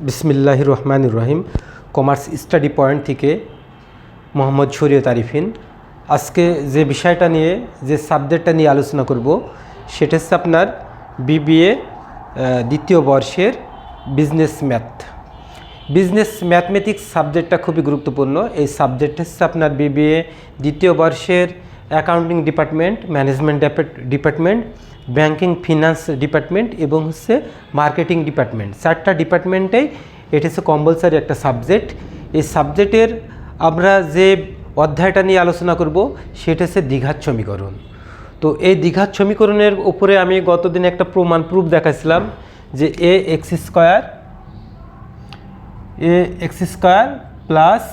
বিসমিল্লাহির রহমানির রহিম। Commerce study point থেকে মোহাম্মদ শরীয়ত আরিফিন। আজকে যে বিষয়টা নিয়ে যে সাবজেক্টটা নিয়ে আলোচনা করব সেটা হচ্ছে আপনার বিবিএ দ্বিতীয় বর্ষের বিজনেস ম্যাথমেটিক্স সাবজেক্টটা খুবই গুরুত্বপূর্ণ। এই সাবজেক্ট হচ্ছে আপনার বিবিএ দ্বিতীয় বর্ষের accounting department, management department, banking finance department এবং হচ্ছে মার্কেটিং ডিপার্টমেন্ট। 4টা ডিপার্টমেন্টেই এটা হচ্ছে কম্পালসারি একটা সাবজেক্ট। এই সাবজেক্টের আমরা যে অধ্যায়টা নিয়ে আলোচনা করব সেটা হচ্ছে দ্বিঘাত সমীকরণ। তো এই দ্বিঘাত সমীকরণের উপরে আমি গতদিন একটা প্রুফ দেখাচ্ছিলাম যে A X square plus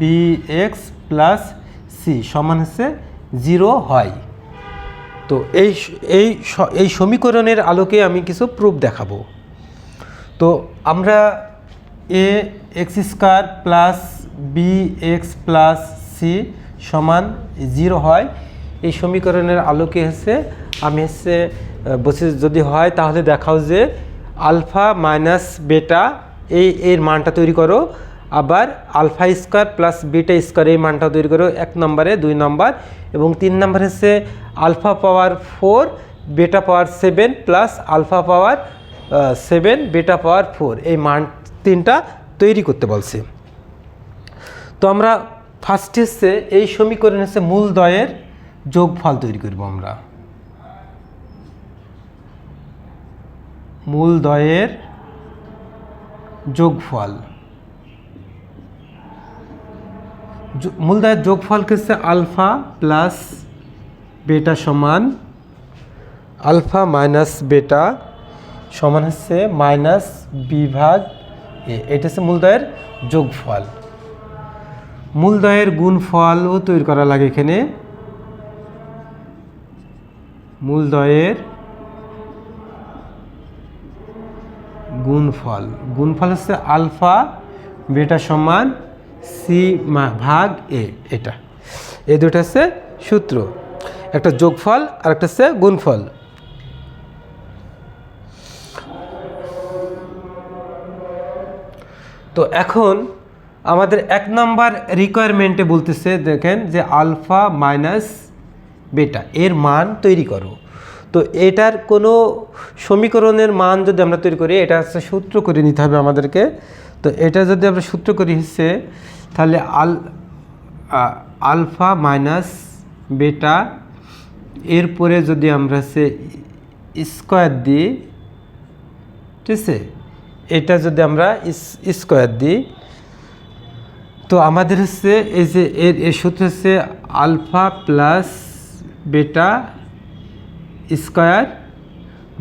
B X plus C সমান হচ্ছে 0 হয়। তো এই সমীকরণের আলোকে আমি কিছু প্রুফ দেখাবো। তো আমরা A X square plus B X plus C সমান 0 হয়, এই সমীকরণের আলোকে হচ্ছে আমি বলছি যদি হয় তাহলে দেখাও যে আলফা মাইনাস বেটা এর মানটা তৈরি করো, আবার alpha square plus beta square এই মানটা তৈরি করো 1 নম্বরে, 2 নম্বর এবং 3 নম্বর হচ্ছে আলফা পাওয়ার 4 বেটা পাওয়ার 7 প্লাস আলফা পাওয়ার 7 বেটা পাওয়ার 4 এই মান 3টা তৈরি করতে বলছে। তো আমরা ফার্স্ট হচ্ছে এই সমীকরণ হচ্ছে মূলদ্বয়ের যোগফল তৈরি করব। আমরা মূলদ্বয়ের যোগফল হচ্ছে আলফা প্লাস বেটা সমান আলফা মাইনাস বেটা সমান হচ্ছে মাইনাস বি ভাগ এ। এটা হচ্ছে মূলদ্বয়ের যোগফল। মূলদ্বয়ের গুণফলও তৈরি করা লাগে এখানে। মূলদ্বয়ের গুণফল হচ্ছে আলফা বেটা সমান সি ভাগ এ। এটা এই দুটো হচ্ছে সূত্র, একটা যোগফল আর একটা হচ্ছে গুণফল। তো এখন আমাদের 1 নম্বর রিকোয়ারমেন্টে বলতেছে দেখেন যে আলফা মাইনাস বেটা এর মান তৈরি করো। তো এটার কোনো সমীকরণের মান যদি আমরা তৈরি করি এটা হচ্ছে সূত্র করে নিতে হবে আমাদেরকে। তো এটা যদি আমরা সূত্র করি হচ্ছে তাহলে আলফা মাইনাস বেটা এরপরে যদি আমরা স্কোয়ার দিই, ঠিক আছে, এটা যদি আমরা স্কোয়ার দিই তো আমাদের হচ্ছে এই যে এর সূত্র হচ্ছে alpha plus beta square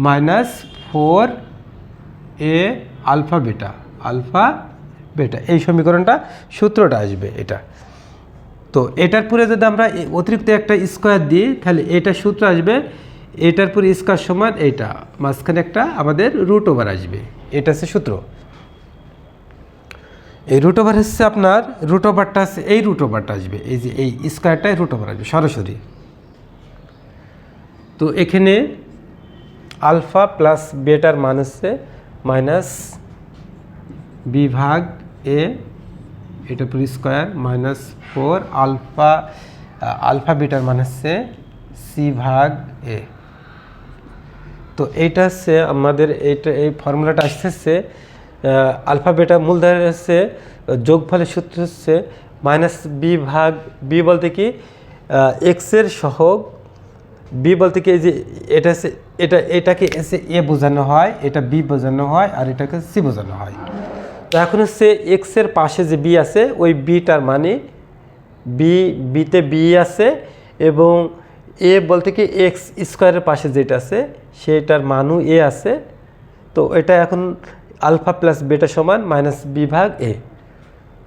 minus 4 এ আলফা বেটা এই সমীকরণটা সূত্রটা আসবে এটা। তো এটার পরে যদি আমরা অতিরিক্ত একটা স্কোয়ার দিই তাহলে এটা সূত্র আসবে, এটার পরে স্কোয়ার সমান এইটা, মাঝখানে একটা আমাদের রুট ওভার আসবে। এটা হচ্ছে সূত্র। এই রুট ওভার হচ্ছে আপনার রুট ওভারটা আছে, এই রুট ওভারটা আসবে, এই যে এই স্কোয়ারটাই রুট ওভার আসবে সরাসরি। তো এখানে আলফা প্লাস বেটার মান হচ্ছে মাইনাস বি ভাগ এ, এটা পুরো স্কোয়ার মাইনাস 4 আলফা বেটার মান হচ্ছে সি ভাগ এ। তো এইটা হচ্ছে আমাদের এই ফর্মুলাটা আসতেছে আলফা বেটা মূলধারের হচ্ছে যোগফলের সূত্র হচ্ছে মাইনাস বি ভাগ বি বলতে কি এক্সের সহগ, বি বলতে কি এই যে এটা হচ্ছে এটাকে এ বোঝানো হয়, এটা বি বোঝানো হয় আর এটাকে সি বোঝানো হয়। তো এখন হচ্ছে এক্সের পাশে যে বি আছে ওই বিটার মানে বিতে বি আছে এবং এ বলতে কি এক্স স্কোয়ারের পাশে যেটা আছে সেটার মানও এ আছে। তো এটা এখন আলফা প্লাস বেটা সমান মাইনাস বি ভাগ এ।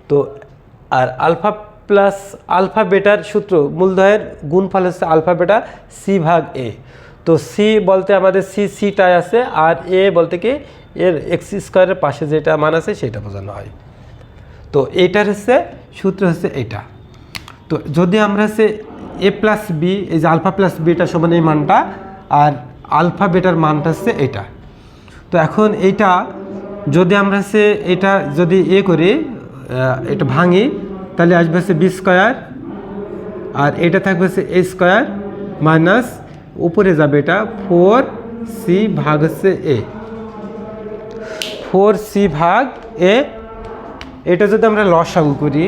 তো আর আলফা বেটার সূত্র মূলধয়ের গুণফল হচ্ছে আলফা বেটা সি ভাগ এ। তো সি বলতে আমাদের সিটাই আছে আর এ বলতে কি এর এক্স স্কোয়ারের পাশে যেটা মান আছে সেটা বোঝানো হয়। তো এইটার হচ্ছে সূত্র হচ্ছে এইটা। তো যদি আমরা এ প্লাস বি এই যে আলফা প্লাস বিটা সমান এই মানটা আর আলফা বেটার মানটা হচ্ছে এটা। তো এখন এইটা যদি আমরা হচ্ছে এটা যদি করি এটা ভাঙি তাহলে আসবে হচ্ছে বি স্কোয়ার, আর এটা থাকবে হচ্ছে এ স্কোয়ার মাইনাস উপরে যাবে এটা 4c ভাগ হচ্ছে এ, 4c ভাগ এ। এটা যদি আমরা লসাগু করি,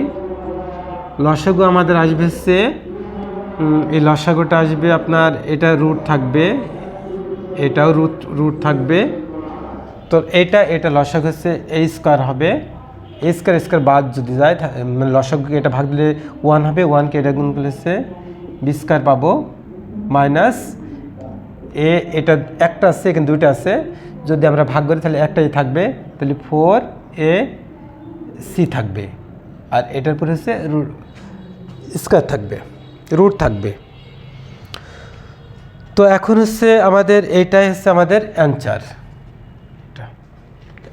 লসাগু আমাদের আসবে হচ্ছে এই লসাগুটা আসবে আপনার, এটা রুট থাকবে, এটাও রুট থাকবে। তো এটা লসাগু হচ্ছে এ স্কোয়ার হবে, এ স্কোয়ার স্কোয়ার বাদ যদি যায় মানে লসাগুকে এটা ভাগ দিলে 1 হবে, 1কে এটা গুণ করলে হচ্ছে বি স্কোয়ার পাবো মাইনাস এ, এটা একটা আছে এখানে দুইটা আছে, যদি আমরা ভাগ করি তাহলে একটাই থাকবে, তাহলে 4ac থাকবে, আর এটার পরে হচ্ছে স্কোয়ার থাকবে, রুট থাকবে। তো এখন হচ্ছে আমাদের এইটাই হচ্ছে আমাদের অ্যান্সার,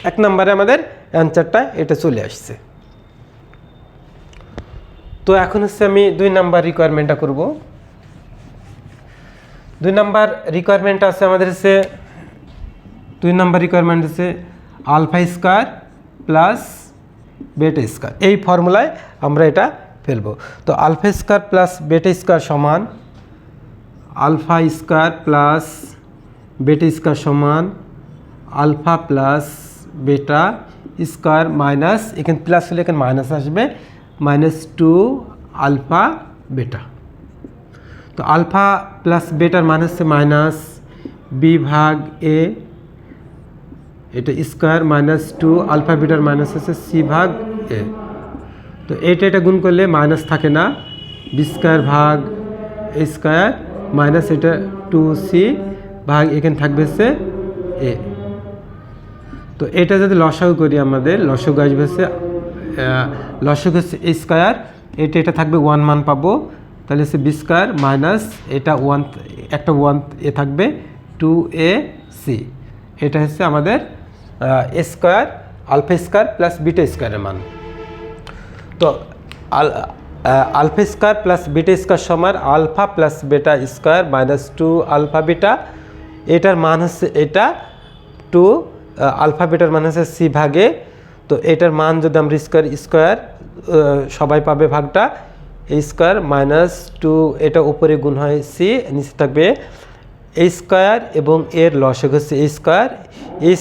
1 নম্বরে আমাদের অ্যান্সারটা এটা চলে আসছে। তো এখন হচ্ছে আমি 2 নাম্বার রিকোয়ারমেন্টটা করব। 2 নাম্বার রিকোয়ারমেন্ট আছে আমাদের হচ্ছে, 2 নাম্বার রিকোয়ারমেন্ট হচ্ছে alpha square plus beta square, এই ফর্মুলায় আমরা এটা ফেলবো। তো alpha square plus beta square সমান alpha square plus beta square সমান alpha plus beta square minus, এখানে প্লাস হলে এখানে মাইনাস আসবে, -2 আলফা বেটা। তো আলফা প্লাস বেটার মান হচ্ছে মাইনাস বি ভাগ এ, এটা স্কোয়ার -2 আলফা বেটার মাইনাস হচ্ছে সি ভাগ এ। তো এটা গুণ করলে মাইনাস থাকে না, বি স্কোয়ার ভাগ এ স্কোয়ার মাইনাস এটা 2c ভাগ এখানে থাকবে হচ্ছে এ। তো এটা যদি লসাগু করি আমাদের লসাগু আসবে হচ্ছে লসাগু হচ্ছে এ স্কোয়ার, এটা থাকবে 1 মান পাবো, তাহলে হচ্ছে বি স্কোয়ার মাইনাস এটা 1 একটা 1 এ থাকবে 2ac, এটা হচ্ছে আমাদের A square alpha square plus beta স্কোয়ারের মান। তো alpha square plus beta square সমান alpha plus beta square -2 alpha beta, এটার মান হচ্ছে এটা 2 আলফা বেটার মান হচ্ছে সি ভাগে। তো এটার মান যদি আমরা স্কোয়ার সবাই পাবে ভাগটা, এ স্কোয়ার -2 এটা উপরে গুণ হয় সি, নিচে থাকবে এ স্কোয়ার এবং এর লসাগু হচ্ছে এ স্কোয়ার, এ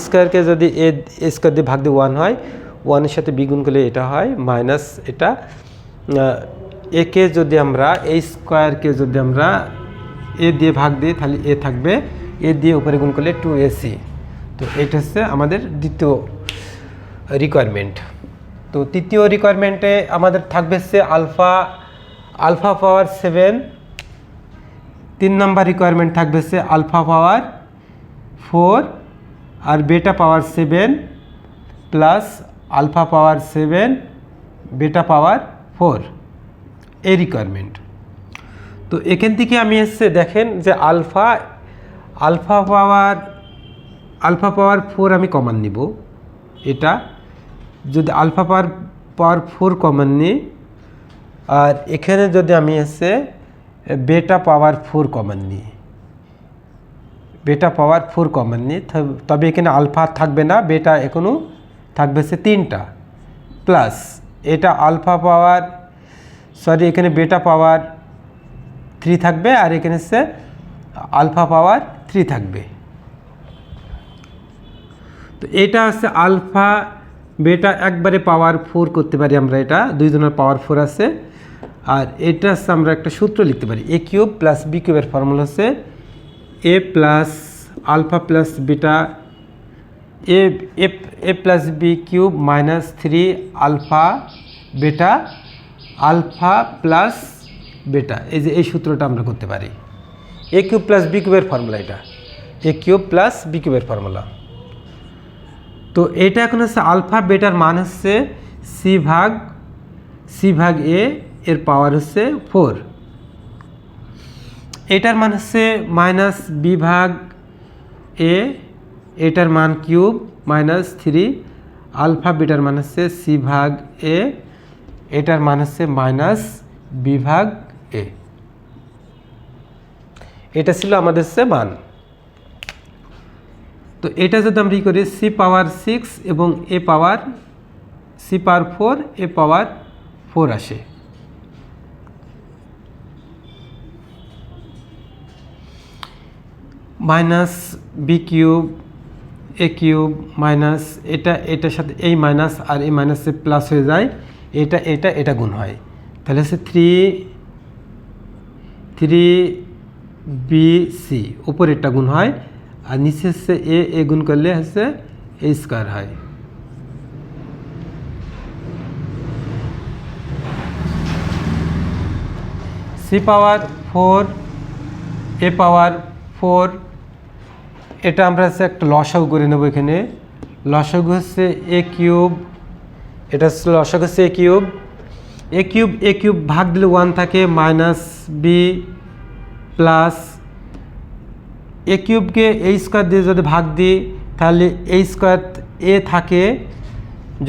স্কোয়ারকে যদি এ স্কোয়ার দিয়ে ভাগ দিয়ে 1 হয়, 1-এর সাথে বিগুণ করলে এটা হয় মাইনাস এটা, একে যদি আমরা এ স্কোয়ারকে যদি আমরা এ দিয়ে ভাগ দিই তাহলে এ থাকবে, এ দিয়ে উপরে গুণ করলে 2ac। তো এটা হচ্ছে আমাদের দ্বিতীয় রিকোয়ারমেন্ট। তো তৃতীয় রিকোয়ারমেন্টে আমাদের থাকবে হচ্ছে আলফা পাওয়ার 7, 3 নাম্বার রিকোয়ারমেন্ট থাকবে হচ্ছে আলফা পাওয়ার 4 আর বেটা পাওয়ার 7 প্লাস আলফা পাওয়ার 7 বেটা পাওয়ার 4, এই রিকোয়ারমেন্ট। তো এখান থেকে আমি এসে দেখেন যে আলফা পাওয়ার 4 আমি কমন নিব, এটা যদি আলফা পাওয়ার 4 কমন নিই, আর এখানে যদি আমি এসে বেটা পাওয়ার 4 কমন নিই, তবে এখানে আলফা থাকবে না, বেটা এখনও থাকবে হচ্ছে 3টা, প্লাস এটা এখানে বেটা পাওয়ার 3 থাকবে, আর এখানে হচ্ছে আলফা পাওয়ার 3 থাকবে। তো এটা হচ্ছে আলফা বেটা একবারে পাওয়ার 4 করতে পারি আমরা, এটা 2 জনের পাওয়ার 4 আছে। আর এটা হচ্ছে আমরা একটা সূত্র লিখতে পারি, এ কিউব প্লাস বি কিউবের ফর্মুলা হচ্ছে A plus alpha plus beta A plus B cube -3 alpha beta alpha plus beta, এই যে এই সূত্রটা আমরা করতে পারি, এ কিউব প্লাস বি কিউবের ফর্মুলা, এটা এ কিউব প্লাস বি কিউবের ফর্মুলা। তো এটা এখন হচ্ছে আলফা বেটার মান হচ্ছে সি ভাগ এ, এর পাওয়ার হচ্ছে 4, এটার মান হচ্ছে মাইনাস বি ভাগ এ, এটার মান কিউব -3 আলফা বেটার মান হচ্ছে সি ভাগ এ, এটার মান হচ্ছে মাইনাস বি ভাগ এ, এটা ছিল আমাদের হচ্ছে মান। তো এটা যদি আমরা ই করি সি পাওয়ার 6 এবং এ পাওয়ার সি পাওয়ার 4 এ পাওয়ার 4 আসে। মাইনাস বি কিউব এ কিউব মাইনাস এটার সাথে এই মাইনাস আর এই মাইনাসে প্লাস হয়ে যায়, এটা গুণ হয়, তাহলে হচ্ছে 3bc উপরেরটা গুণ হয় আর নিচে হচ্ছে এ গুণ করলে হচ্ছে এ স্কোয়ার হয়। সি পাওয়ার 4 এ পাওয়ার 4 এটা আমরা হচ্ছে একটা লসাগু করে নেব। এখানে লসাগু হচ্ছে এ কিউব, এটা হচ্ছে লসাগু হচ্ছে এ কিউব ভাগ দিলে 1 থাকে, মাইনাস বি প্লাস এ কিউবকে এ স্কোয়ার দিয়ে যদি ভাগ দিই তাহলে এ স্কোয়ার এ থাকে,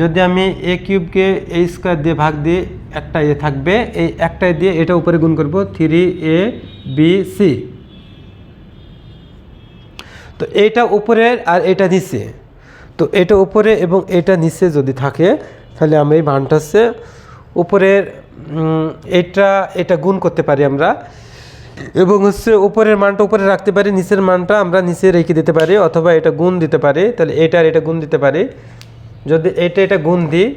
যদি আমি এ কিউবকে এ স্কোয়ার দিয়ে ভাগ দিই একটা এ থাকবে, এই একটাই দিয়ে এটা উপরে গুণ করব 3abc। তো এটা উপরের আর এটা নিচে, তো এটা উপরে এবং এটা নিচে যদি থাকে তাহলে আমরা এই মানটা হচ্ছে উপরের এটা গুণ করতে পারি আমরা, এবং হচ্ছে উপরের মানটা উপরে রাখতে পারি, নিচের মানটা আমরা নিচে রেখে দিতে পারি, অথবা এটা গুণ দিতে পারি। তাহলে এটা আর এটা গুণ দিতে পারি, যদি এটা গুণ দিই,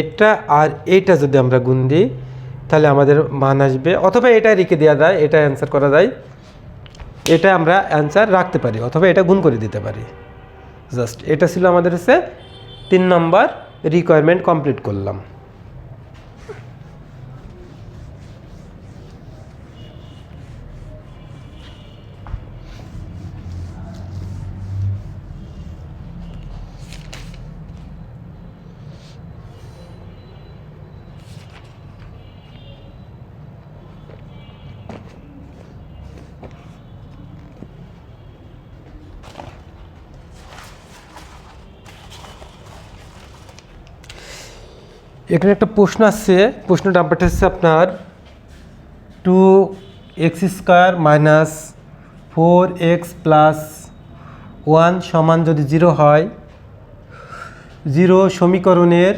এটা আর এইটা যদি আমরা গুণ দিই তাহলে আমাদের মান আসবে, অথবা এটা রেখে দেওয়া যায়, এটা অ্যান্সার করা যায়, এটা আমরা অ্যান্সার রাখতে পারি, অথবা এটা গুণ করে দিতে পারি। জাস্ট এটা ছিল আমাদের হচ্ছে 3 নম্বর রিকোয়ারমেন্ট কমপ্লিট করলাম। এখানে একটা প্রশ্ন আছে, প্রশ্নটা নাম্বারটা হচ্ছে আপনার 2x² মাইনাস 4x প্লাস 1 সমান যদি 0 হয়, 0 সমীকরণের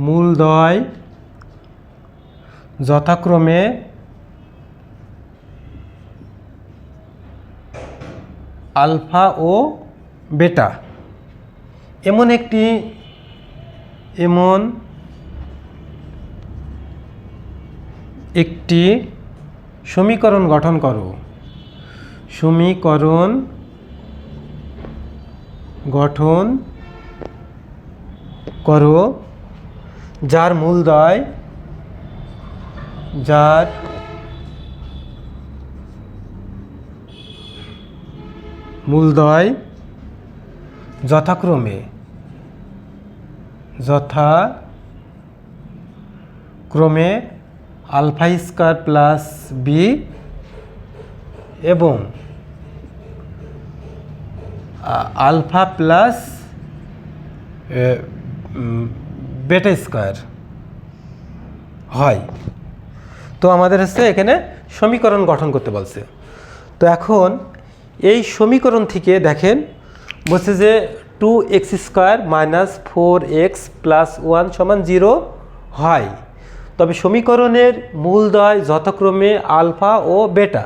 মূলদ্বয় যথাক্রমে আলফা ও বেটা, এমন একটি সমীকরণ গঠন করো যার মূলদ্বয় যথাক্রমে আলফা স্কয়ার প্লাস বি এবং আলফা প্লাস বেটা স্কয়ার হয়। তো আমাদের হচ্ছে এখানে সমীকরণ গঠন করতে বলছে। তো এখন এই সমীকরণ থেকে দেখেন বলছে যে 2x² মাইনাস 4x প্লাস 1 সমান 0 হয়, তবে সমীকরণের মূলদ্বয় যথাক্রমে আলফা ও বেটা,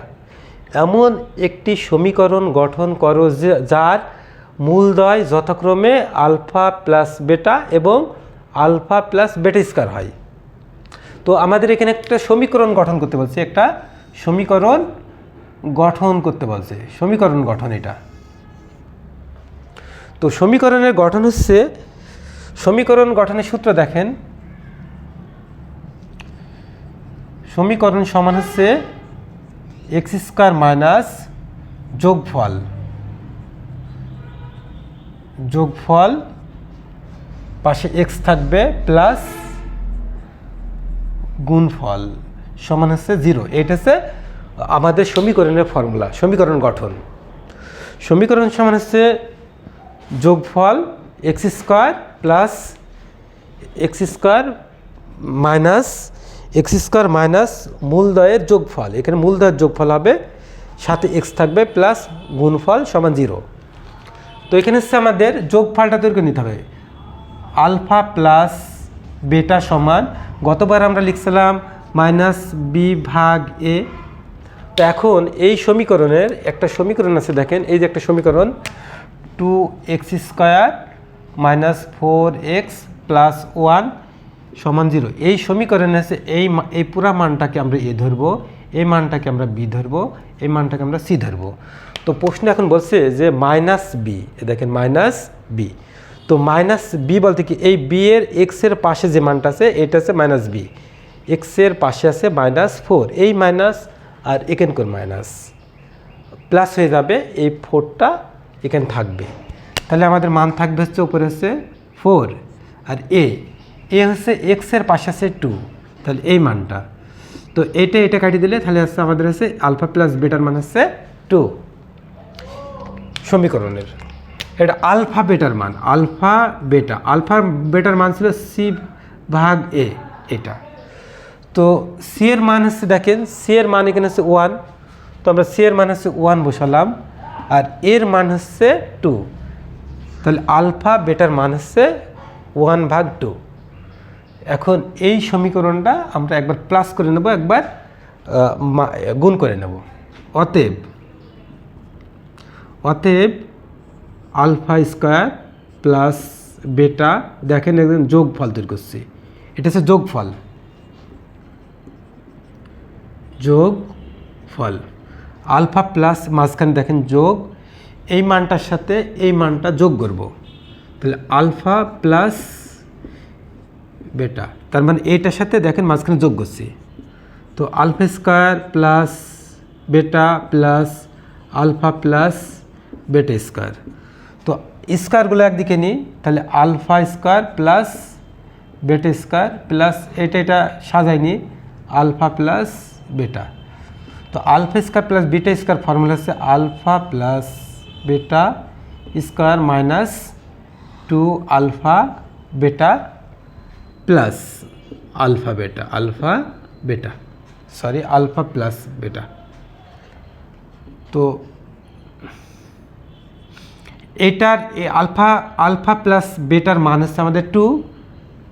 এমন একটি সমীকরণ গঠন করো যার মূলদ্বয় যথাক্রমে আলফা প্লাস বেটা এবং আলফা প্লাস বেটা স্কয়ার হয়। তো আমাদের এখানে একটা সমীকরণ গঠন করতে বলছে, সমীকরণ এটা। তো সমীকরণের গঠন হচ্ছে, সমীকরণ গঠনের সূত্র দেখেন, সমীকরণ সমান হচ্ছে x² মাইনাস যোগফল পাশে x থাকবে প্লাস গুণফল সমান হচ্ছে 0। এটা হচ্ছে আমাদের সমীকরণের ফর্মুলা, সমীকরণ গঠন। সমীকরণ সমান হচ্ছে যোগফল x² plus x² minus X square minus মূলদয়ের যোগফল, এখানে মূলদয়ের যোগফল হবে, সাথে এক্স থাকবে প্লাস গুণফল সমান 0। তো এখানে হচ্ছে আমাদের যোগফলটা তৈরি করে নিতে হবে। আলফা প্লাস বেটা সমান, গতবার আমরা লিখছিলাম মাইনাস বি ভাগ এ। তো এখন এই সমীকরণের একটা সমীকরণ আছে, দেখেন এই যে একটা সমীকরণ 2x square minus 4x plus 1 সমান 0। এই সমীকরণে আছে এই পুরা মানটাকে আমরা এ ধরবো, এই মানটাকে আমরা বি ধরবো, এই মানটাকে আমরা সি ধরবো। তো প্রশ্ন এখন বলছে যে মাইনাস বি, দেখেন মাইনাস বি। তো মাইনাস বি বলতে কি, এই বি এর এক্সের পাশে যে মানটা আছে এটা আছে মাইনাস বি, এক্সের পাশে আছে -4, এই মাইনাস আর এখানে কোন মাইনাস প্লাস হয়ে যাবে, এই 4টা এখানে থাকবে। তাহলে আমাদের মান থাকবে হচ্ছে উপরে হচ্ছে 4, আর এ হচ্ছে এক্সের পাশে আছে 2, তাহলে এই মানটা। তো এটা কাটিয়ে দিলে তাহলে হচ্ছে আমাদের হচ্ছে আলফা প্লাস বেটার মান হচ্ছে 2 সমীকরণের। এটা আলফা বেটার মান, আলফা বেটার মান ছিল সি ভাগ এ, এটা। তো সি এর মান হচ্ছে, দেখেন সি এর মান এখানে হচ্ছে 1, তো আমরা সি এর মান হচ্ছে 1 বসালাম, আর এর মান হচ্ছে 2, তাহলে আলফা বেটার মান হচ্ছে 1/2। এখন এই সমীকরণটা আমরা একবার প্লাস করে নেব, একবার গুণ করে নেব। অতএব আলফা স্কোয়ার প্লাস বেটা, দেখেন একদম যোগফল তৈরি করছি, এটা হচ্ছে যোগফল আলফা প্লাস মাঝখানে দেখেন যোগ, এই মানটার সাথে এই মানটা যোগ করব, তাহলে আলফা প্লাস বেটা, তার মানে এইটার সাথে দেখেন মাঝখানে যোগ করছি। তো alpha square plus beta plus alpha plus beta square, তো স্কোয়ারগুলো একদিকে নিই, তাহলে alpha square plus beta square plus এটা সাজাই নিই আলফা প্লাস বেটা। তো alpha square plus beta square formula হচ্ছে alpha plus beta square minus 2 alpha beta plus alpha plus beta. তো এটার আলফা প্লাস বেটার মান হচ্ছে আমাদের 2,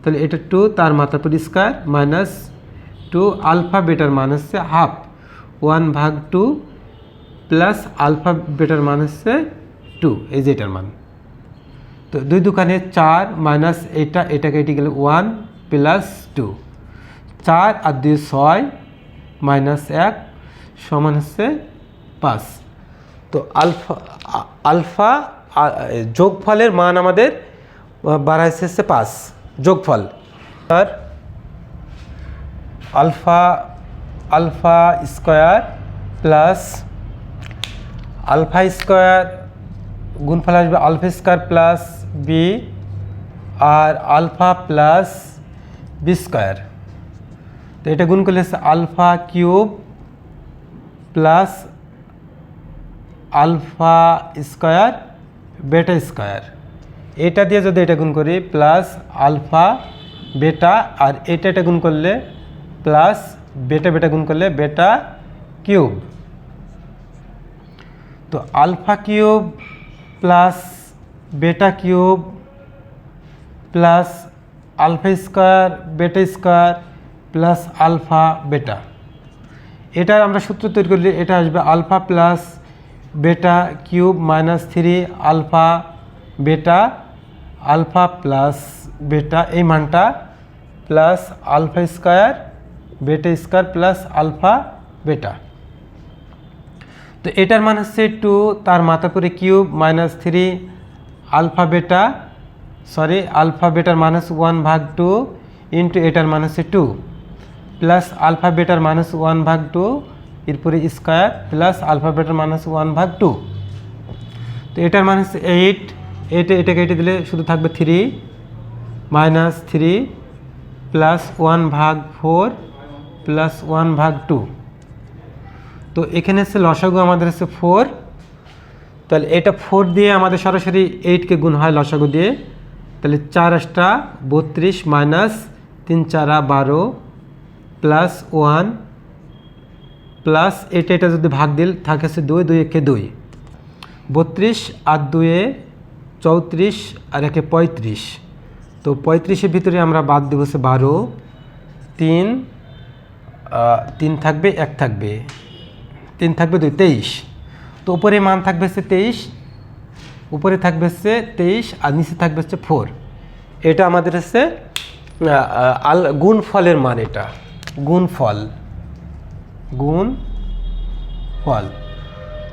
তাহলে এটা 2 তার মাথার উপর স্কোয়ার মাইনাস 2 আলফা বেটার মান হচ্ছে 1/2 প্লাস আলফা বেটার মান হচ্ছে 2, এই যে এটার মান। তো 2 দুখানে 4 মাইনাস এটাকে এটি গেলে 1 প্লাস 2, 4 আর 2 6 মাইনাস 1 সমান হচ্ছে 5। তো আলফা যোগফলের মান আমাদের বাড়াইছে হচ্ছে 5 যোগফল। আর alpha square plus alpha square গুণফল আসবে আলফা স্কোয়ার প্লাস বি আর আলফা প্লাস বি স্কোয়ার। তো এটা গুণ করলে হচ্ছে alpha cube plus alpha square beta square, এটা দিয়ে যদি এটা গুণ করি প্লাস আলফা বেটা, আর এটা গুণ করলে প্লাস বেটা গুণ করলে বেটা কিউব। তো alpha cube plus beta cube plus alpha square beta square plus alpha beta, এটার আমরা সূত্র তৈরি করলে এটা আসবে alpha plus beta cube minus 3 alpha beta alpha plus beta, এই মানটা plus alpha square beta square plus alpha beta. তো এটার মান হচ্ছে 2 তার মাথা করে কিউব মাইনাস 3 আলফা বেটার মান হচ্ছে 1/2 ইন্টু এটার মান হচ্ছে 2 প্লাস আলফা বেটার মান হচ্ছে 1/2 এরপরে স্কোয়ার প্লাস আলফা বেটার মান হচ্ছে 1/2। তো এটার মান হচ্ছে 8, এটা কেটে দিলে শুধু থাকবে 3 মাইনাস 3 প্লাস 1/4 প্লাস 1/2। তো এখানে হচ্ছে লসাগু আমাদের হচ্ছে 4, তাহলে এটা 4 দিয়ে আমাদের সরাসরি 8কে গুণ হয় লসাগু দিয়ে, তাহলে 4 × 8 = 32 মাইনাস 3 4 12 প্লাস 1 প্লাস এটা যদি ভাগ দিল থাকে হচ্ছে 2 2 1 2 32 আর 2 34 আর 1 35। তো 35-এর ভিতরে আমরা বাদ দেব হচ্ছে 12, 3 থাকবে 1 থাকবে 3 থাকবে 2 23। তো উপরে মান থাকবে হচ্ছে 23, উপরে থাকবে হচ্ছে 23 আর নিচে থাকবে হচ্ছে 4। এটা আমাদের হচ্ছে গুণফলের মান, এটা গুণফল।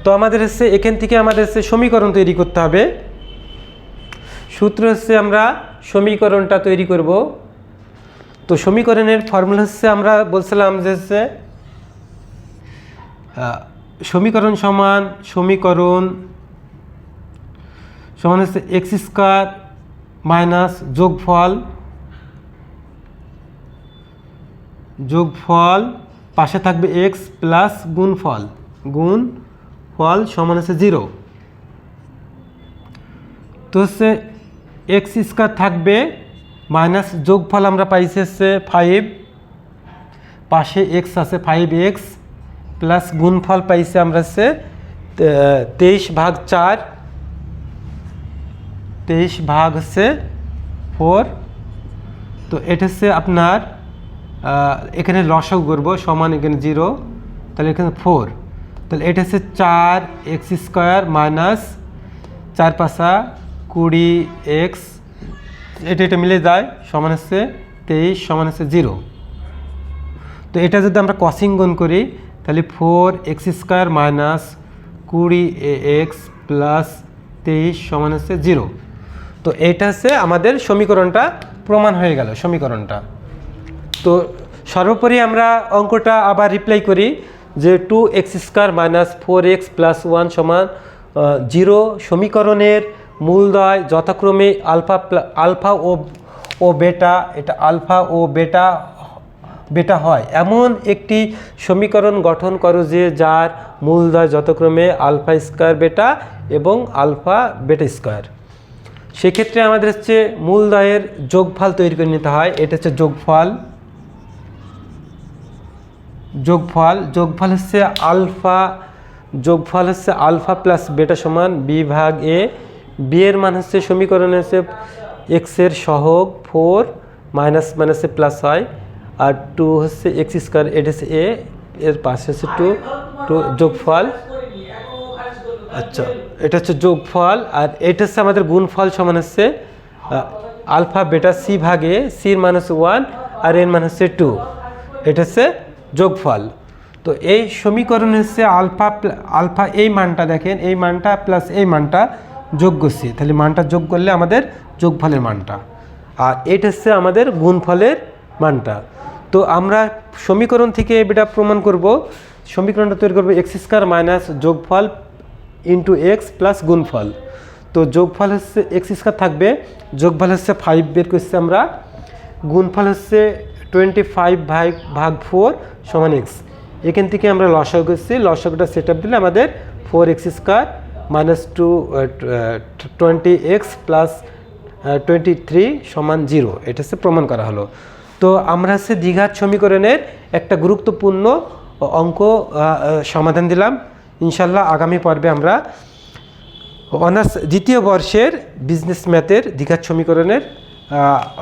তো আমাদের হচ্ছে এখান থেকে আমাদের হচ্ছে সমীকরণ তৈরি করতে হবে। সূত্র হচ্ছে আমরা সমীকরণটা তৈরি করব। তো সমীকরণের ফর্মুলা হচ্ছে আমরা বলছিলাম যে হচ্ছে সমীকরণ সমান হচ্ছে এক্স স্কয়ার মাইনাস যোগফল পাশে থাকবে এক্স প্লাস গুণফল সমান হচ্ছে 0। তো হচ্ছে এক্স স্কয়ার থাকবে মাইনাস যোগফল আমরা পাইছি হচ্ছে 5, পাশে এক্স আছে 5x প্লাস গুণফল পাইছি আমরা হচ্ছে 23/4, 23/4। তো এটা হচ্ছে আপনার এখানে লসাগু করব সমান এখানে 0, তাহলে এখানে 4। তাহলে এটা হচ্ছে 4x স্কয়ার মাইনাস 4 5 20x, এটা মিলে যায় সমান হচ্ছে 23 সমান হচ্ছে 0। তো এটা যদি আমরা কসিং গুণ করি তাহলে 4x square minus 20x plus 23 সমান হচ্ছে 0। তো এটা হচ্ছে আমাদের সমীকরণটা প্রমাণ হয়ে গেল সমীকরণটা। তো সর্বোপরি আমরা অঙ্কটা আবার রিপ্লাই করি যে 2x square minus 4x plus 1 সমান 0 সমীকরণের মূলদ্বয় যথাক্রমে আলফা ও বেটা, এটা আলফা ও বেটা হয় এমন একটি সমীকরণ গঠন করো যে যার মূলদ্বয় যথাক্রমে আলফা স্কয়ার বেটা এবং আলফা বেটা স্কয়ার। সেক্ষেত্রে আমাদের হচ্ছে মূলদ্বয়ের যোগফল তৈরি করে নিতে হয়। এটা হচ্ছে যোগফল হচ্ছে আলফা প্লাস বেটা সমান b/a। b এর মান হচ্ছে সমীকরণে হচ্ছে এক্স এর সহগ 4 মাইনাস মাইনাসে প্লাস হয়, আর 2 হচ্ছে এক্স স্কয়ার, এটা হচ্ছে a এর পাশে হচ্ছে 2 যোগফল। আচ্ছা, এটা হচ্ছে যোগফল। আর এটা হচ্ছে আমাদের গুণফল সমান হচ্ছে আলফা বেটা c/a, c-র মান হচ্ছে 1 আর এর মান হচ্ছে 2, এটা হচ্ছে যোগফল। তো এই সমীকরণ হচ্ছে আলফা এই মানটা দেখেন, এই মানটা প্লাস এই মানটা যোগ করছি, তাহলে মানটা যোগ করলে আমাদের যোগফলের মানটা, আর এটা হচ্ছে আমাদের গুণফলের মানটা। তো আমরা সমীকরণ থেকে এটা প্রমাণ করব। সমীকরণটা তৈরি করবো এক্স স্কয়ার মাইনাস যোগফল ইন্টু এক্স প্লাস গুণফল। তো যোগফল হচ্ছে এক্স স্কয়ার থাকবে, যোগফল হচ্ছে 5 বের করছি আমরা, গুণফল হচ্ছে 25/4 সমান এক্স। এখান থেকে আমরা লসাগু করছি, লসাগুটা সেট আপ দিলে আমাদের 4x square minus 20x plus 23 সমান 0, এটা হচ্ছে প্রমাণ করা হলো। তো আমরা হচ্ছে দ্বিঘাত সমীকরণের একটা গুরুত্বপূর্ণ অঙ্ক সমাধান দিলাম। ইনশাল্লাহ আগামী পর্বে আমরা অনার্স দ্বিতীয় বর্ষের বিজনেস ম্যাথের দ্বিঘাত সমীকরণের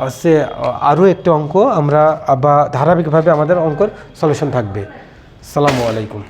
হচ্ছে আরও একটা অঙ্ক আমরা বা ধারাবাহিকভাবে আমাদের অঙ্কর সলিউশন থাকবে। আসসালামু আলাইকুম।